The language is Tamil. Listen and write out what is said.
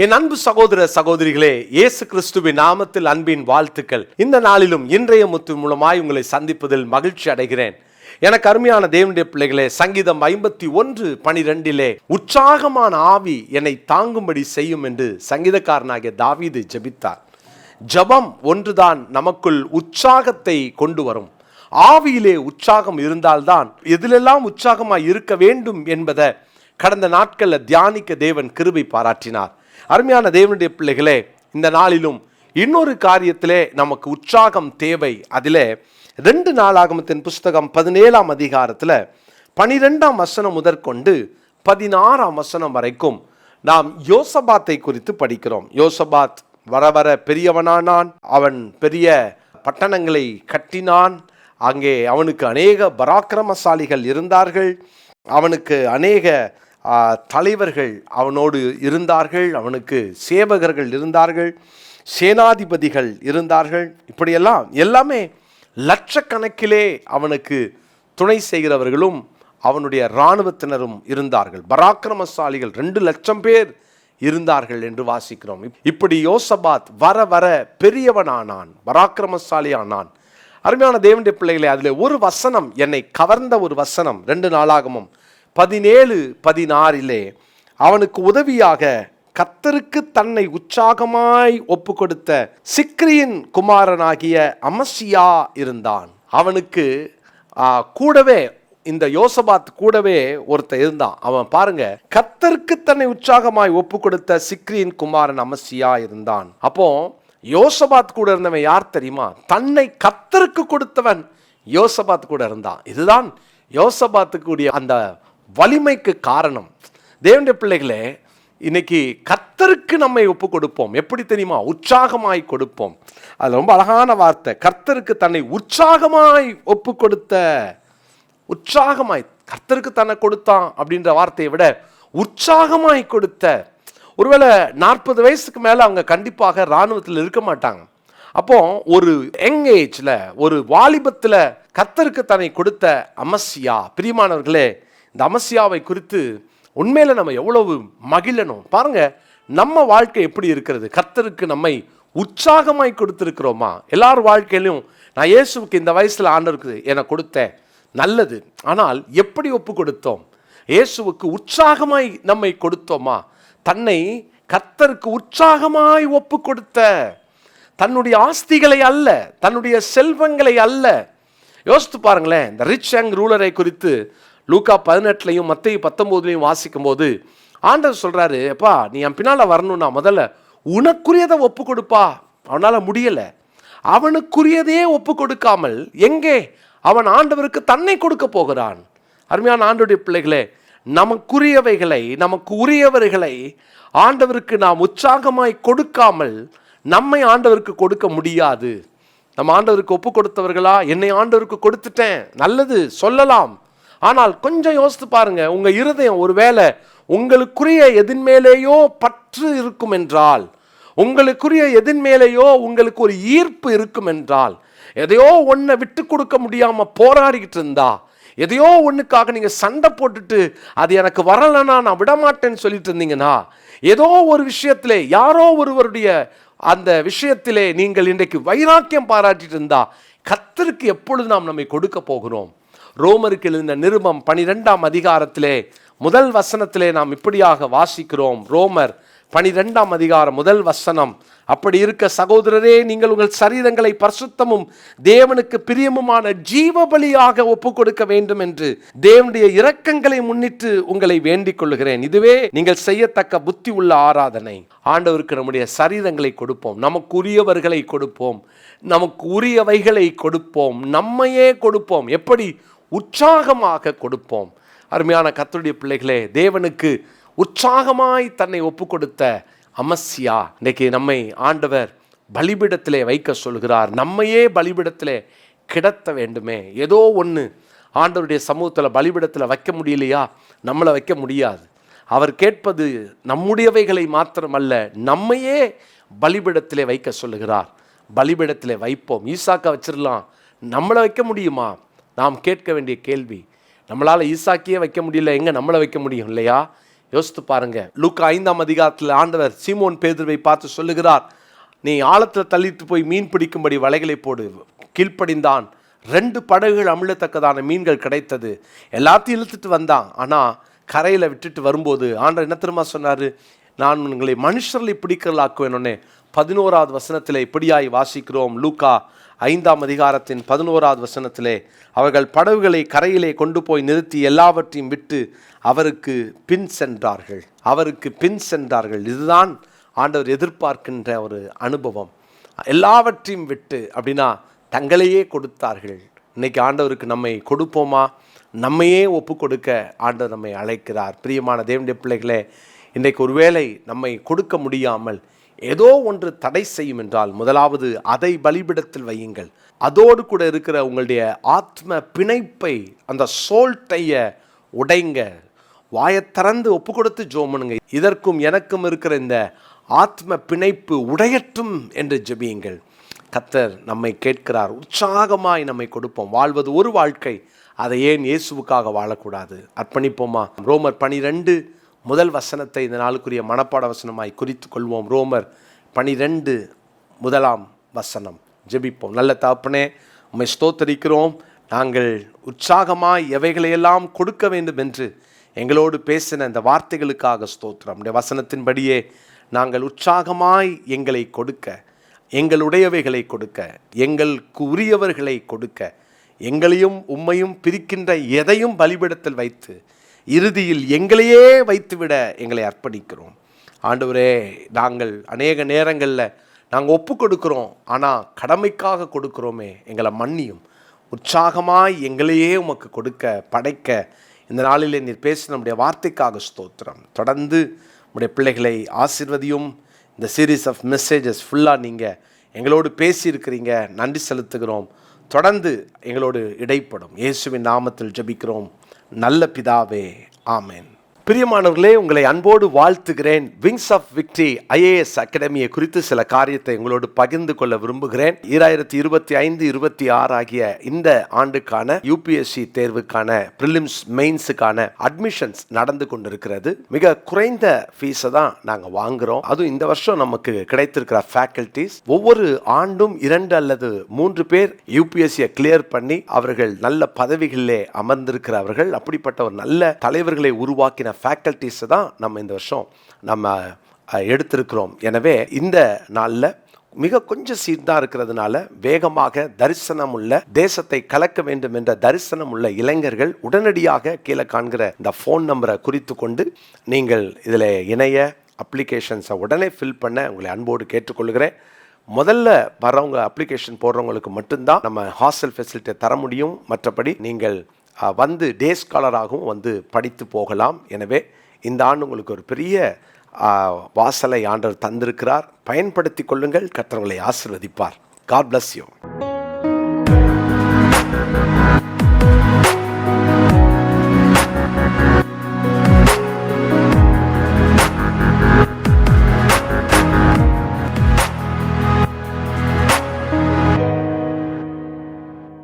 என் அன்பு சகோதர சகோதரிகளே, இயேசு கிறிஸ்துவின் நாமத்தில் அன்பின் வாழ்த்துக்கள். இந்த நாளிலும் இன்றைய முத்து மூலமாய் உங்களை சந்திப்பதில் மகிழ்ச்சி அடைகிறேன். எனக்கு அருமையான தேவனுடைய பிள்ளைகளே, சங்கீதம் 51:12 உற்சாகமான ஆவி என்னை தாங்கும்படி செய்யும் என்று சங்கீதக்காரனாகிய தாவீது ஜெபித்தார். ஜெபம் ஒன்றுதான் நமக்குள் உற்சாகத்தை கொண்டு வரும். ஆவியிலே உற்சாகம் இருந்தால்தான் எதிலெல்லாம் உற்சாகமாய் இருக்க வேண்டும் என்பதை கடந்த நாட்களில் தியானிக்க தேவன் கிருபை பாராட்டினார். அருமையான தேவனுடைய பிள்ளைகளே, இந்த நாளிலும் இன்னொரு காரியத்திலே நமக்கு உற்சாகம் தேவை. அதிலே 2 நாளாகமத்தின் புஸ்தகம் 17ஆம் அதிகாரத்தில் 12ஆம் வசனம் முதற்கொண்டு 16ஆம் வசனம் வரைக்கும் நாம் யோசபாத்தை குறித்து படிக்கிறோம். யோசபாத் வர வர பெரியவனானான். அவன் பெரிய பட்டணங்களை கட்டினான். அங்கே அவனுக்கு அநேக பராக்கிரமசாலிகள் இருந்தார்கள். அவனுக்கு அநேக தலைவர்கள் அவனோடு இருந்தார்கள். அவனுக்கு சேவகர்கள் இருந்தார்கள், சேனாதிபதிகள் இருந்தார்கள். இப்படியெல்லாம் எல்லாமே லட்சக்கணக்கிலே அவனுக்கு துணை செய்கிறவர்களும் அவனுடைய இராணுவத்தினரும் இருந்தார்கள். பராக்கிரமசாலிகள் 2 லட்சம் பேர் இருந்தார்கள் என்று வாசிக்கிறோம். இப்படி யோசபாத் வர வர பெரியவனானான், பராக்கிரமசாலி ஆனான். அருமையான தேவனுடைய பிள்ளைகளே, அதில் ஒரு வசனம் என்னை கவர்ந்த ஒரு வசனம். 2 நாளாகமும் 17:16 அவனுக்கு உதவியாக கர்த்தருக்கு தன்னை உற்சாகமாய் ஒப்பு கொடுத்த சிக்ரியின் குமாரனாகிய அமசியா இருந்தான். அவனுக்கு கூடவே, இந்த யோசபாத் கூடவே ஒருத்தன் இருந்தான். அவன் பாருங்க, கர்த்தருக்கு தன்னை உற்சாகமாய் ஒப்பு கொடுத்த சிக்ரியின் குமாரன் அமசியா இருந்தான். அப்போ யோசபாத் கூட இருந்தவன் யார் தெரியுமா? தன்னை கர்த்தருக்கு கொடுத்தவன் யோசபாத் கூட இருந்தான். இதுதான் யோசபாத்துக்குரிய அந்த வலிமைக்கு காரணம். தேவனுடைய பிள்ளைகளே, இன்னைக்கு கர்த்தருக்கு நம்மை ஒப்பு கொடுப்போம். எப்படி தெரியுமா? உற்சாகமாய் கொடுப்போம். அது ரொம்ப அழகான வார்த்தை. கர்த்தருக்கு தன்னை உற்சாகமாய் ஒப்பு கொடுத்த, உற்சாகமாய் கர்த்தருக்கு தன்னை கொடுத்தான் அப்படின்ற வார்த்தையை விட உற்சாகமாய் கொடுத்த. ஒருவேளை 40 வயசுக்கு மேலே அவங்க கண்டிப்பாக இராணுவத்தில் இருக்க மாட்டாங்க. அப்போ ஒரு யங் ஏஜ்ல, ஒரு வாலிபத்தில் கர்த்தருக்கு தன்னை கொடுத்த அமசியா. பிரியமானவர்களே, இந்த அமசியாவை குறித்து உண்மையில நம்ம எவ்வளவு மகிழணும் பாருங்க. நம்ம வாழ்க்கை எப்படி இருக்கிறது? கர்த்தருக்கு நம்மை உற்சாகமாய் கொடுத்திருக்கிறோமா? எல்லார் வாழ்க்கையிலும் நான் இயேசுவுக்கு இந்த வயசுல ஆண்டவருக்கு என கொடுத்தேன், நல்லது. ஆனால் எப்படி ஒப்பு கொடுத்தோம்? இயேசுவுக்கு உற்சாகமாய் நம்மை கொடுத்தோமா? தன்னை கர்த்தருக்கு உற்சாகமாய் ஒப்பு கொடுத்த, தன்னுடைய ஆஸ்திகளை அல்ல, தன்னுடைய செல்வங்களை அல்ல. யோசித்து பாருங்களேன். இந்த ரிச் யங் ரூலரை குறித்து லூக்கா 18 மத்தேயு 19 வாசிக்கும் போது ஆண்டவர் சொல்றாரு, அப்பா நீ என் பின்னால வரணும்னா முதல்ல உனக்குரியதை ஒப்பு கொடுப்பா. அவனால முடியல. அவனுக்குரியதே ஒப்பு கொடுக்காமல் எங்கே அவன் ஆண்டவருக்கு தன்னை கொடுக்க போகிறான். அருமையான ஆண்டவருடைய பிள்ளைகளே, நமக்குரியவைகளை, நமக்கு உரியவர்களை ஆண்டவருக்கு நாம் உற்சாகமாய் கொடுக்காமல் நம்மை ஆண்டவருக்கு கொடுக்க முடியாது. நம்ம ஆண்டவருக்கு ஒப்பு கொடுத்தவர்களா? என்னை ஆண்டவருக்கு கொடுத்துட்டேன், நல்லது சொல்லலாம். ஆனால் கொஞ்சம் யோசித்து பாருங்க. உங்க இருதயம் ஒருவேளை உங்களுக்குரிய எதின் மேலேயோ பற்று இருக்கும் என்றால், உங்களுக்குரிய எதின் மேலேயோ உங்களுக்கு ஒரு ஈர்ப்பு இருக்கும் என்றால், எதையோ ஒன்றை விட்டு கொடுக்க முடியாம போராடிக்கிட்டு இருந்தா, எதையோ ஒன்றுக்காக நீங்க சண்டை போட்டுட்டு அது எனக்கு வரலன்னா நான் விடமாட்டேன்னு சொல்லிட்டு இருந்தீங்கன்னா, ஏதோ ஒரு விஷயத்திலே, யாரோ ஒருவருடைய அந்த விஷயத்திலே நீங்கள் இன்றைக்கு வைராக்கியம் பாராட்டிட்டு இருந்தா, கர்த்தருக்கு எப்பொழுது நாம் நம்மை கொடுக்க போகிறோம்? ரோமருக்கு எழுதின நிருபம் 12ஆம் அதிகாரத்திலே முதல் வசனத்திலே நாம் இப்படியாக வாசிக்கிறோம். ரோமர் 12ஆம் அதிகாரம் முதல் வசனம். அப்படி இருக்க சகோதரரே, நீங்கள் உங்கள் சரீரங்களை பரிசுத்தமும் தேவனுக்கு பிரியமுமான ஜீவ பலியாக ஒப்பு கொடுக்க வேண்டும் என்று தேவனுடைய இரக்கங்களை முன்னிட்டு உங்களை வேண்டிக் கொள்கிறேன். இதுவே நீங்கள் செய்யத்தக்க புத்தி உள்ள ஆராதனை. ஆண்டவருக்கு நம்முடைய சரீரங்களை கொடுப்போம், நமக்கு உரியவர்களை கொடுப்போம், நமக்கு உரியவைகளை கொடுப்போம், நம்மையே கொடுப்போம். எப்படி? உற்சாகமாக கொடுப்போம். அருமையான கர்த்தருடைய பிள்ளைகளே, தேவனுக்கு உற்சாகமாய் தன்னை ஒப்பு கொடுத்த அமசியா இன்னைக்கு நம்மை ஆண்டவர் பலிபீடத்திலே வைக்க சொல்கிறார். நம்மையே பலிபீடத்திலே கிடத்த வேண்டுமே. ஏதோ ஒன்று ஆண்டவருடைய சமூகத்தில் பலிபீடத்தில் வைக்க முடியலையா? நம்மளை வைக்க முடியாது. அவர் கேட்பது நம்முடையவைகளை மாத்திரமல்ல, நம்மையே பலிபீடத்திலே வைக்க சொல்லுகிறார். பலிபீடத்திலே வைப்போம். ஈசாக்கை வச்சிடலாம், நம்மளை வைக்க முடியுமா? நாம் கேட்க வேண்டிய கேள்வி. நம்மளால் ஈசாக்கியே வைக்க முடியல, எங்கே நம்மளை வைக்க முடியும் இல்லையா? யோசித்து பாருங்க. லூக்கா 5ஆம் அதிகாரத்தில் ஆண்டவர் சீமோன் பேதுருவை பார்த்து சொல்லுகிறார், நீ ஆழத்தில் தள்ளிட்டு போய் மீன் பிடிக்கும்படி வலைகளை போடு. கீழ்ப்படிந்தான். 2 படகுகள் அமிழத்தக்கதான மீன்கள் கிடைத்தது. எல்லாத்தையும் இழுத்துட்டு வந்தான். ஆனால் கரையில் விட்டுட்டு வரும்போது ஆண்டவர் என்ன தெரியுமா சொன்னார்? நான் உங்களை மனுஷர்களை பிடிக்கலாக்குவேனே. 11வது வசனத்திலே இப்படியாய் வாசிக்கிறோம். லூக்கா 5ஆம் அதிகாரத்தின் 11வது வசனத்திலே, அவர்கள் படகுகளை கரையிலே கொண்டு போய் நிறுத்தி எல்லாவற்றையும் விட்டு அவருக்கு பின் சென்றார்கள். அவருக்கு பின் சென்றார்கள். இதுதான் ஆண்டவர் எதிர்பார்க்கின்ற ஒரு அனுபவம். எல்லாவற்றையும் விட்டு அப்படின்னா தங்களையே கொடுத்தார்கள். இன்னைக்கு ஆண்டவருக்கு நம்மை கொடுப்போமா? நம்மையே ஒப்பு கொடுக்க ஆண்டவர் நம்மை அழைக்கிறார். பிரியமான தேவனுடைய பிள்ளைகளே, இன்றைக்கு ஒருவேளை நம்மை கொடுக்க முடியாமல் ஏதோ ஒன்று தடை செய்யும் என்றால், முதலாவது அதை பலிபிடத்தில் வையுங்கள். அதோடு கூட இருக்கிற உங்களுடைய ஆத்ம பிணைப்பை, அந்த சோல்ட்டைய உடைங்க. வாயத்திறந்து ஒப்பு கொடுத்து ஜெபம் பண்ணுங்க. இதற்கும் எனக்கும் இருக்கிற இந்த ஆத்ம பிணைப்பு உடையட்டும் என்று ஜெபியுங்கள். கர்த்தர் நம்மை கேட்கிறார். உற்சாகமாய் நம்மை கொடுப்போம். வாழ்வது ஒரு வாழ்க்கை, அதை ஏன் இயேசுவுக்காக வாழக்கூடாது? அர்ப்பணிப்போமா? ரோமர் 12 முதல் வசனத்தை இந்த நாளுக்குரிய மனப்பாட வசனமாய் குறித்து கொள்வோம். ரோமர் 12 முதலாம் வசனம். ஜெபிப்போம். நல்ல தகப்பனே, உம்மை ஸ்தோத்தரிக்கிறோம். நாங்கள் உற்சாகமாய் எவைகளையெல்லாம் கொடுக்க வேண்டும் என்று எங்களோடு பேசின இந்த வார்த்தைகளுக்காக ஸ்தோத்திரம். இந்த வசனத்தின்படியே நாங்கள் உற்சாகமாய் எங்களை கொடுக்க, எங்களுடையவைகளை கொடுக்க, எங்களுக்கு உரியவர்களை கொடுக்க, எங்களையும் உம்மையும் பிரிக்கின்ற எதையும் பலிபீடத்தில் வைத்து இறுதியில் எங்களையே வைத்துவிட எங்களை அர்ப்பணிக்கிறோம். ஆண்டவரே, நாங்கள் அநேக நேரங்களில் நாங்கள் ஒப்பு கொடுக்குறோம், ஆனால் கடமைக்காக கொடுக்குறோமே, எங்களை மன்னியும். உற்சாகமாய் எங்களையே உமக்கு கொடுக்க, படைக்க இந்த நாளில் நீர் பேசின நம்முடைய வார்த்தைக்காக ஸ்தோத்திரம். தொடர்ந்து நம்முடைய பிள்ளைகளை ஆசீர்வதியும். இந்த சீரீஸ் ஆஃப் மெசேஜஸ் ஃபுல்லாக நீங்கள் எங்களோடு பேசியிருக்கிறீங்க. நன்றி செலுத்துகிறோம். தொடர்ந்து எங்களோடு இடைப்படும். இயேசுவின் நாமத்தில் ஜெபிக்கிறோம் நல்ல பிதாவே, ஆமென். பிரியமானவர்களே, உங்களை அன்போடு வாழ்த்துகிறேன். விங்ஸ் ஆஃப் விக்டரி IAS அகாடமியை குறித்து சில காரியத்தை உங்களோடு பகிர்ந்து கொள்ள விரும்புகிறேன். 2025-26 ஆகிய இந்த ஆண்டுக்கான UPSC தேர்வுக்கான ப்ரிலிம்ஸ் மெயின்ஸுக்கான அட்மிஷன்ஸ் நடந்து கொண்டிருக்கிறது. மிக குறைந்த ஃபீஸை தான் நாங்கள் வாங்குகிறோம். அதுவும் இந்த வருஷம் நமக்கு கிடைத்திருக்கிற ஃபேக்கல்டிஸ் ஒவ்வொரு ஆண்டும் 2 அல்லது 3 பேர் UPSCயை கிளியர் பண்ணி அவர்கள் நல்ல பதவிகளிலே அமர்ந்திருக்கிறவர்கள். அப்படிப்பட்ட ஒரு நல்ல தலைவர்களை உருவாக்கின ஃபேக்கல்டிஸை தான் நம்ம இந்த வருஷம் நம்ம எடுத்திருக்கிறோம். எனவே இந்த நாளில் மிக கொஞ்சம் சீட் தான் இருக்கிறதுனால வேகமாக தரிசனம் உள்ள, தேசத்தை கலக்க வேண்டும் என்ற தரிசனம் உள்ள இளைஞர்கள் உடனடியாக கீழே காண்கிற இந்த ஃபோன் நம்பரை குறித்து கொண்டு நீங்கள் இதில் இணைய அப்ளிகேஷன்ஸை உடனே ஃபில் பண்ண உங்களை அன்போடு கேட்டுக்கொள்கிறேன். முதல்ல வரவங்க அப்ளிகேஷன் போடுறவங்களுக்கு மட்டும்தான் நம்ம ஹாஸ்டல் ஃபெசிலிட்டியை தர முடியும். மற்றபடி நீங்கள் வந்து டே ஸ்காலராகவும் வந்து படித்து போகலாம். எனவே இந்த ஆண்டு உங்களுக்கு ஒரு பெரிய வாசலை ஆண்டவர் தந்திருக்கிறார். பயன்படுத்தி கொள்ளுங்கள். கர்த்தர் உங்களை ஆசீர்வதிப்பார். God bless you.